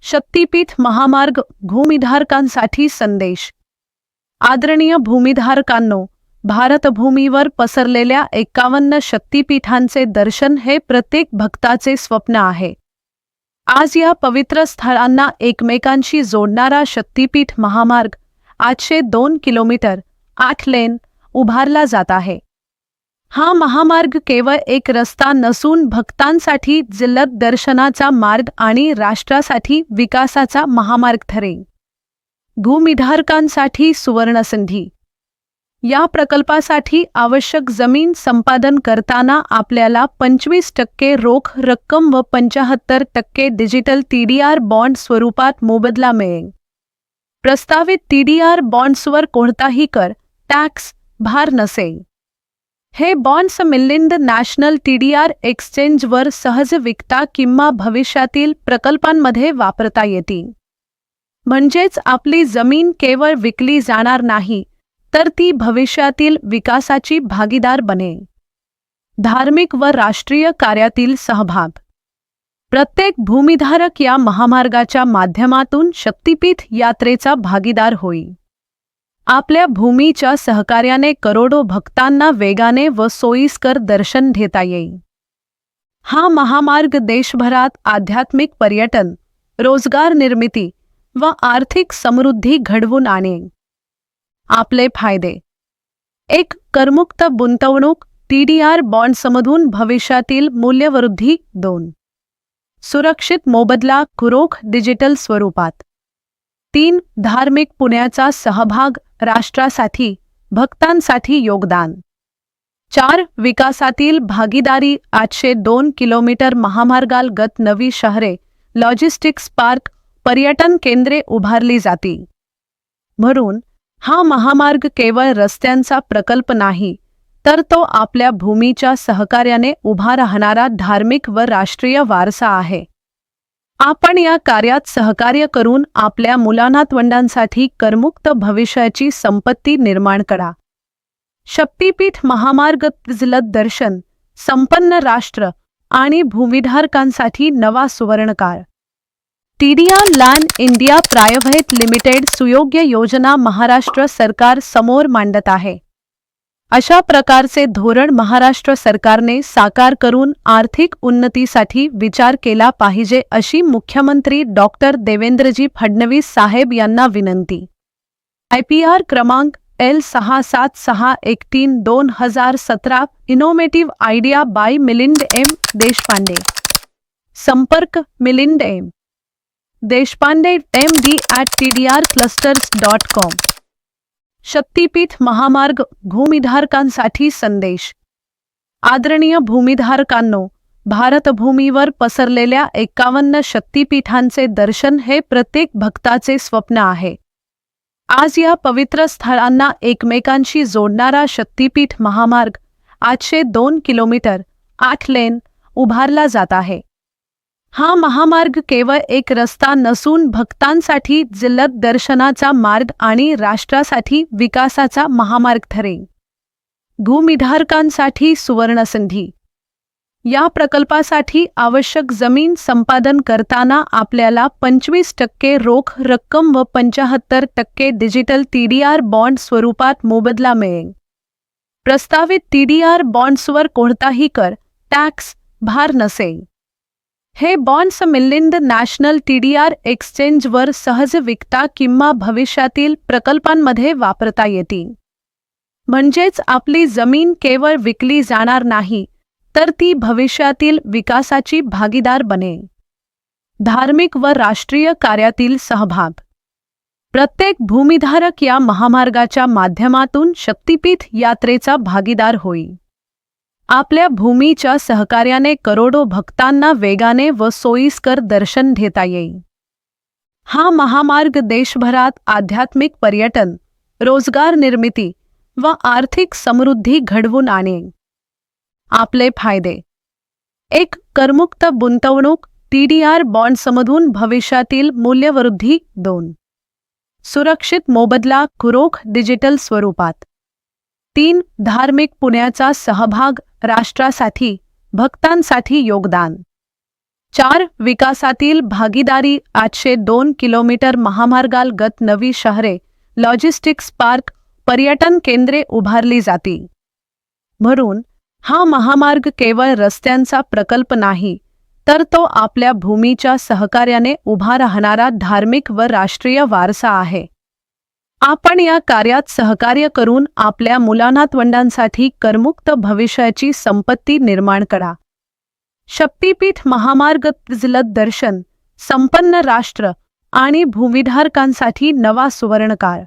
शक्तीपीठ महामार्ग भूमिधारकांसाठी संदेश। आदरणीय भूमिधारकांनो, भारतभूमीवर पसरलेल्या 51 शक्तीपीठांचे दर्शन हे प्रत्येक भक्ताचे स्वप्न आहे। आज या पवित्र स्थळांना एकमेकांशी जोडणारा शक्तीपीठ महामार्ग 802 किलोमीटर 8 लेन उभारला जात आहे। हा महामार्ग केवळ एक रस्ता नसून भक्तांसाठी जलद दर्शनाचा मार्ग आणि राष्ट्रासाठी विकासाचा महामार्ग ठरेल। भूमिधारकांसाठी सुवर्णसंधी। या प्रकल्पासाठी आवश्यक जमीन संपादन करताना आपल्याला 25% रोख रक्कम व 75% डिजिटल TDR बॉन्ड स्वरूपात मोबदला मिळेल। प्रस्तावित TDR बॉन्ड्सवर कोणताही कर, टॅक्स भार नसेल। हे बॉन्ड्स मिलिंद नॅशनल TDR एक्सचेंजवर सहज विकता किंवा भविष्यातील प्रकल्पांमध्ये वापरता येतील। म्हणजेच आपली जमीन केवळ विकली जाणार नाही, तर ती भविष्यातील विकासाची भागीदार बनेल। धार्मिक व राष्ट्रीय कार्यातील सहभाग। प्रत्येक भूमिधारक या महामार्गाच्या माध्यमातून शक्तीपीठ यात्रेचा भागीदार होईल। आपल्या भूमीच्या सहकार्याने करोडो भक्तांना वेगाने व सोयीस्कर दर्शन घेता येईल। हा महामार्ग देशभरात आध्यात्मिक पर्यटन, रोजगार निर्मिती व आर्थिक समृद्धी घडवून आणेल। आपले फायदे: 1. करमुक्त गुंतवणूक TDR बॉन्ड्समधून भविष्यातील मूल्यवृद्धी। 2. सुरक्षित मोबदला रोख डिजिटल स्वरूपात। 3. धार्मिक पुण्याचा सहभाग, राष्ट्रासाठी, भक्तांसाठी योगदान। 4. विकासातील भागीदारी, 802 किलोमीटर महामार्गालगत नवी शहरे, लॉजिस्टिक्स पार्क, पर्यटन केंद्रे उभारली जातील। म्हणून हा महामार्ग केवळ रस्त्यांचा प्रकल्प नाही, तर तो आपल्या भूमीच्या सहकार्याने उभा राहणारा धार्मिक व राष्ट्रीय वारसा आहे। आपण या कार्यात सहकार्य करून आपल्या मुलानातवंडांसाठी करमुक्त भविष्याची संपत्ती निर्माण करा। शक्तीपीठ महामार्ग जलद दर्शन, संपन्न राष्ट्र आणि भूमिधारकांसाठी नवा सुवर्णकाळ। TDR land India private limited सुयोग्य योजना महाराष्ट्र सरकार समोर मांडत आहे। अशा प्रकारचे धोरण महाराष्ट्र सरकारने साकार करून आर्थिक उन्नतीसाठी विचार केला पाहिजे, अशी मुख्यमंत्री डॉक्टर देवेंद्रजी फडणवीस साहेब यांना विनंती। IPR क्रमांक L67613-2017 innovative idea by Milind M. Deshpande. संपर्क मिलिंद M. देशपांडे MD@tdrclusters.com। शक्तीपीठ महामार्ग भूमिधारकांसाठी संदेश। आदरणीय भूमिधारकांनो, भारतभूमीवर पसरलेल्या 51 शक्तीपीठांचे दर्शन हे प्रत्येक भक्ताचे स्वप्न आहे। आज या पवित्र स्थळांना एकमेकांशी जोडणारा शक्तीपीठ महामार्ग 802 किलोमीटर 8 लेन उभारला जात आहे। हा महामार्ग केवळ एक रस्ता नसून भक्तांसाठी जलद दर्शनाचा मार्ग आणि राष्ट्रासाठी विकासाचा महामार्ग ठरेल। भूमिधारकांसाठी सुवर्णसंधी। या प्रकल्पासाठी आवश्यक जमीन संपादन करताना आपल्याला 25% रोख रक्कम व 75% डिजिटल TDR बॉन्ड स्वरूपात मोबदला मिळेल। प्रस्तावित TDR बॉन्ड्सवर कोणताही कर, टॅक्स भार नसेल। हे बॉन्ड्स मिलिंद नॅशनल TDR एक्सचेंजवर सहज विकता किंवा भविष्यातील प्रकल्पांमध्ये वापरता येतील। म्हणजेच आपली जमीन केवळ विकली जाणार नाही, तर ती भविष्यातील विकासाची भागीदार बनेल। धार्मिक व राष्ट्रीय कार्यातील सहभाग। प्रत्येक भूमिधारक या महामार्गाच्या माध्यमातून शक्तीपीठ यात्रेचा भागीदार होईल। आपल्या भूमीच्या सहकार्याने करोडो भक्तांना वेगाने व सोयीस्कर दर्शन घेता येईल। हा महामार्ग देशभरात आध्यात्मिक पर्यटन, रोजगार निर्मिती व आर्थिक समृद्धी घडवून आणेल। आपले फायदे: 1. करमुक्त गुंतवणूक TDR बॉन्ड्समधून भविष्यातील मूल्यवृद्धी। 2. सुरक्षित मोबदला रोख डिजिटल स्वरूपात। 3. धार्मिक पुण्याचा सहभाग, राष्ट्रासाठी, भक्तांसाठी योगदान। 4. विकासातील भागीदारी 802 किलोमीटर महामार्गालगत नवी शहरे, लॉजिस्टिक्स पार्क, पर्यटन केंद्रे उभारली जातील. म्हणून हा महामार्ग केवळ रस्त्यांचा प्रकल्प नाही, तर तो आपल्या भूमीच्या सहकार्याने उभा राहणारा धार्मिक व राष्ट्रीय वारसा आहे. आपण या कार्यात सहकार्य करून आपल्या मुलानातवंडांसाठी करमुक्त भविष्याची संपत्ती निर्माण करा. शक्तीपीठ महामार्ग जलद दर्शन, संपन्न राष्ट्र आणि भूमिधारकांसाठी नवा सुवर्णकाळ.